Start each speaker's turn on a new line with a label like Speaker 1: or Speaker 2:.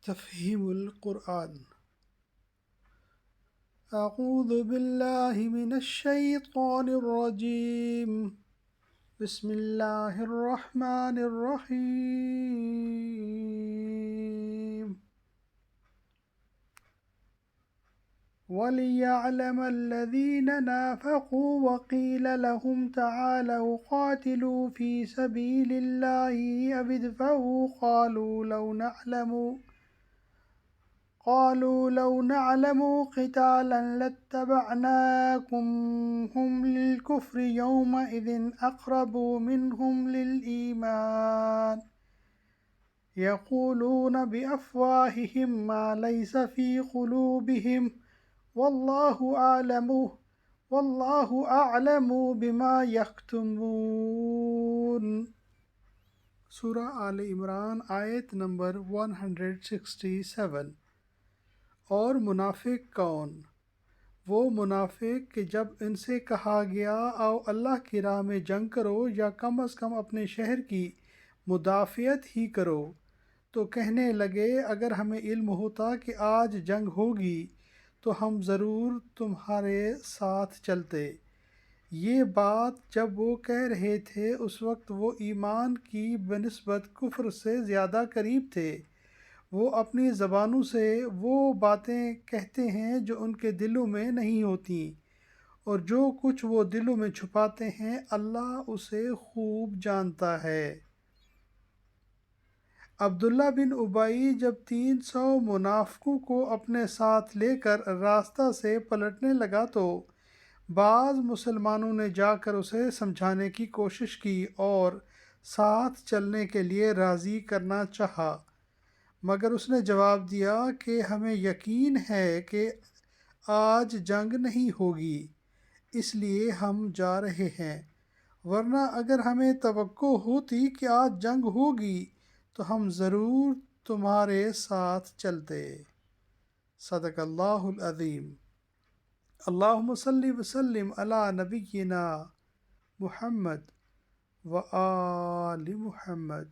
Speaker 1: تفہیم القرآن۔ اعوذ باللہ من الشیطان الرجیم، بسم اللہ الرحمن الرحیم۔ وَلِيَعْلَمَ الَّذِينَ نَافَقُوا وَقِيلَ لَهُمْ تَعَالَوْا قَاتِلُوا فِي سَبِيلِ اللَّهِ أَوِ ادْفَعُوا قالوا لو نعلم قتالا لاتبعناكم هم للكفر يومئذ أقرب منهم للإيمان يقولون بأفواههم ما ليس في قلوبهم والله أعلم بما يكتمون۔ سورہ آل عمران آیت نمبر 167۔ اور منافق کون؟ وہ منافق کہ جب ان سے کہا گیا آؤ اللہ کی راہ میں جنگ کرو یا کم از کم اپنے شہر کی مدافعت ہی کرو، تو کہنے لگے اگر ہمیں علم ہوتا کہ آج جنگ ہوگی تو ہم ضرور تمہارے ساتھ چلتے۔ یہ بات جب وہ کہہ رہے تھے اس وقت وہ ایمان کی بنسبت کفر سے زیادہ قریب تھے۔ وہ اپنی زبانوں سے وہ باتیں کہتے ہیں جو ان کے دلوں میں نہیں ہوتیں، اور جو کچھ وہ دلوں میں چھپاتے ہیں اللہ اسے خوب جانتا ہے۔ عبداللہ بن ابی جب 300 منافقوں کو اپنے ساتھ لے کر راستہ سے پلٹنے لگا تو بعض مسلمانوں نے جا کر اسے سمجھانے کی کوشش کی اور ساتھ چلنے کے لیے راضی کرنا چاہا، مگر اس نے جواب دیا کہ ہمیں یقین ہے کہ آج جنگ نہیں ہوگی، اس لیے ہم جا رہے ہیں، ورنہ اگر ہمیں توقع ہوتی کہ آج جنگ ہوگی تو ہم ضرور تمہارے ساتھ چلتے۔ صدق اللہ العظیم۔ اللہم صلی وسلم علی نبینا محمد وآل محمد۔